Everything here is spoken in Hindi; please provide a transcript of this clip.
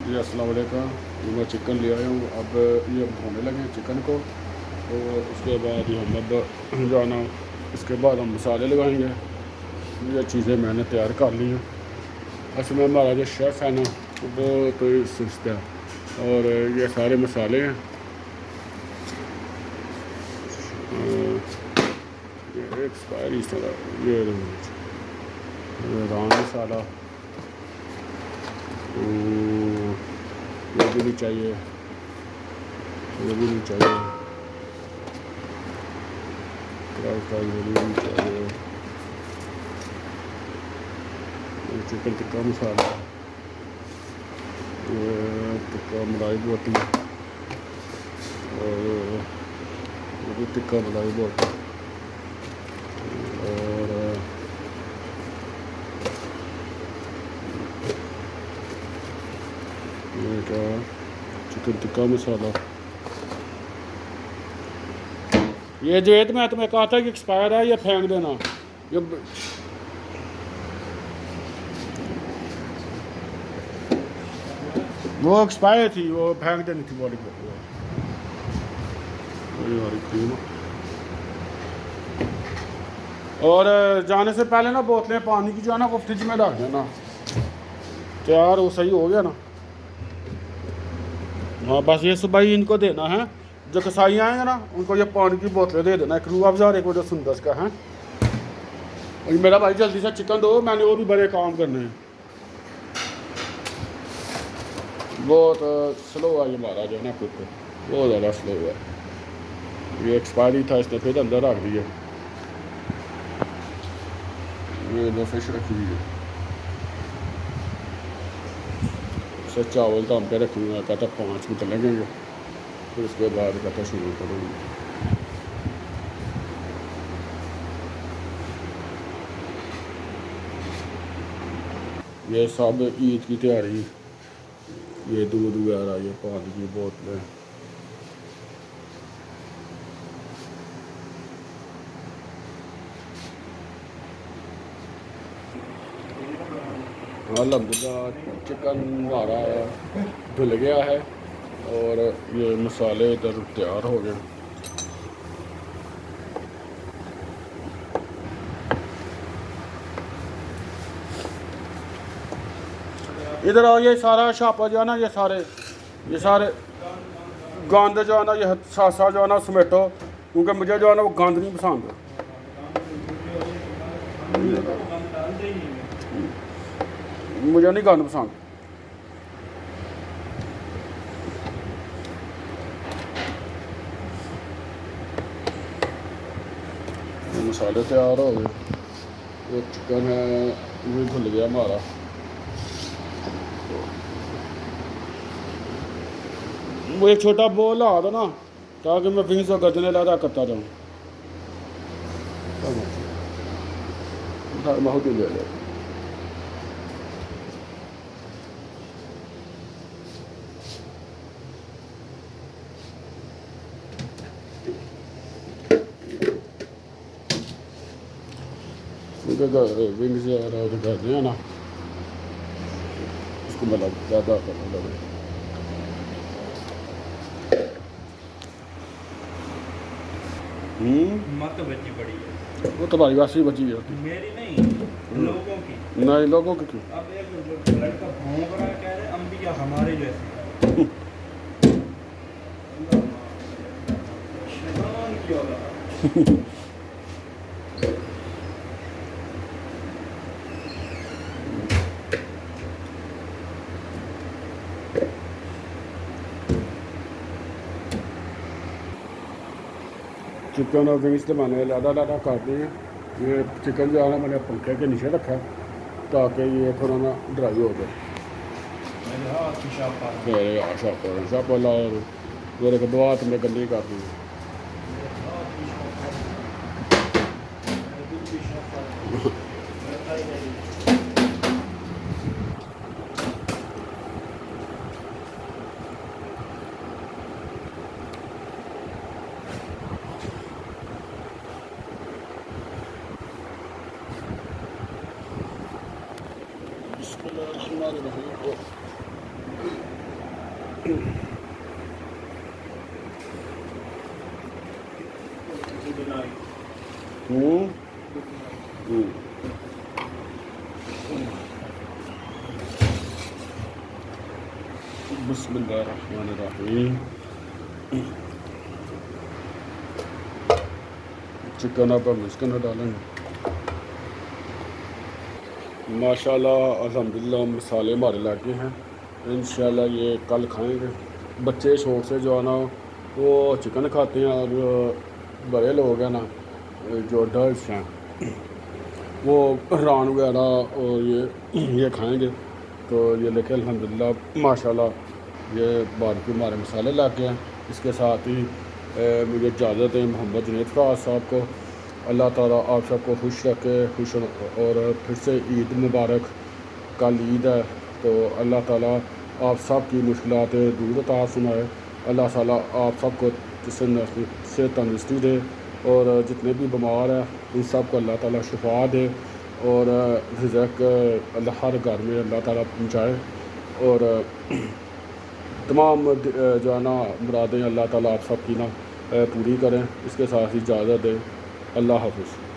जी अस्सलाम वालेकुम। ये मैं चिकन ले आया हूँ। अब ये धोने लगे हैं चिकन को, तो उसके बाद हम अब जो है ना इसके बाद हम मसाले लगाएंगे। ये चीज़ें मैंने तैयार कर ली हैं। असल में हमारा जो शेफ़ है ना वो तो सुस्त है, और ये सारे मसाले हैं। ये एक्सपायरी सारा ये रान मसाला, तो ये भी नहीं चाहिए, ये भी नहीं चाहिए, ये भी नहीं चाहिए। ये चिकन टिक्का मसाला, ये टिक्का मलाई बोटी, और ये भी टिक्का मलाई बोटी, और ये क्या चिकन टिक्का मसाला। ये जो है तो मैं तुम्हें कहा था कि एक्सपायर है, ये फेंक देना। ये वो एक्सपायर थी, वो फेंक देनी थी बॉडी को। हमारी क्रीम, और जाने से पहले ना बोतलें पानी की जो है ना वो फ्रिज में रख देना। तैयार वो सही हो गया ना। हाँ बस ये सुबह ही इनको देना है। जो कसाई आएंगे ना उनको ये पानी की बोतलें दे देना, एक रूह अफ़ज़ा और एक वो जो सुंदस का है। और मेरा भाई जल्दी से चिकन दो, मैंने और भी बड़े काम करने हैं। बहुत स्लो है ये हमारा जो है ना कुक, बहुत ज़्यादा स्लो है। ये एक्सपायरी था, इसने फिर अंदर रख दिया। ये दो फिश रखी हुई है, से चावल तो हम पे रखूँगा, कहता 5 मिनट लगेंगे, फिर उसके बाद कहता शुरू करूँगी। ये सब ईद की तैयारी, ये दूध वगैरह, ये पानी की बोतलें। अल्हम्दुलिल्लाह चिकन हमारा धुल गया है, और ये मसाले इधर तैयार हो गए। इधर आओ, ये सारा शापा जो है ना, ये सारे गंद जो है ना, ये सासा जो है ना समेटो, क्योंकि मुझे जो है ना वो गंद नहीं पसंद। मुझे नहीं गंद पसंद। मसाले तैयार हो गए, वो चिकन है वो धुल गया हमारा। वो एक छोटा बोल आ दो ना, ताकि मैं फिर से गजने लगा करता जाऊँ। बहुत ही ले लो। विंग्स वगैरह करते हैं ना, उसको मतलब ज़्यादा करने लगे। मत बची पड़ी है, वो तुम्हारी वासी बची है, मेरी नहीं लोगों की। नहीं लोगों की क्यों? अब एक लड़का भौंक रहा है, कह रहे अंबिया हमारे जैसे। शैतान की औलाद। चिकन और विंग्स तो मैंने लादा कर दिए हैं। ये चिकन जो है ना मैंने पंखे के नीचे रखा है, ताकि ये थोड़ा ना ड्राई हो जाए। मेरे शापा लाओ, मेरे को दुआ तुमने गंदी कर दी। हम्म, हम्म। बिस्मिल्लाहिर्रहमानिर्रहीम। चिकन अब हम इसके अंदर डालेंगे। माशाल्लाह अल्हम्दुलिल्लाह मसाले हमारे लागे हैं। इंशाल्लाह ये कल खाएंगे। बच्चे शौक से जो है ना वो चिकन खाते हैं, और बड़े लोग हैं ना जो अडल्ट हैं वो रान वगैरह और ये खाएंगे। तो ये लेके अल्हम्दुलिल्लाह माशाल्लाह ये बारबेक्यू हमारे मसाले लग गए हैं। इसके साथ ही मुझे इजाज़त है मोहम्मद जुनैद फराज साहब को। अल्लाह ताला आप सबको खुश रखे, खुश और फिर से ईद मुबारक। कल ईद है, तो अल्लाह ताला आप सब की मुश्किलात दूर अता फरमाए। अल्लाह ताला आप सबको से तंदुरुस्ती दे, और जितने भी बीमार हैं उन सब को अल्लाह ताला शिफा दे, और रिज़्क़ अल्लाह हर घर में अल्लाह ताला पहुँचाए, और तमाम जो है ना मुरादें अल्लाह ताला आप सब की ना पूरी करें। इसके साथ ही इजाज़त दें। अल्लाह हाफ़िज़।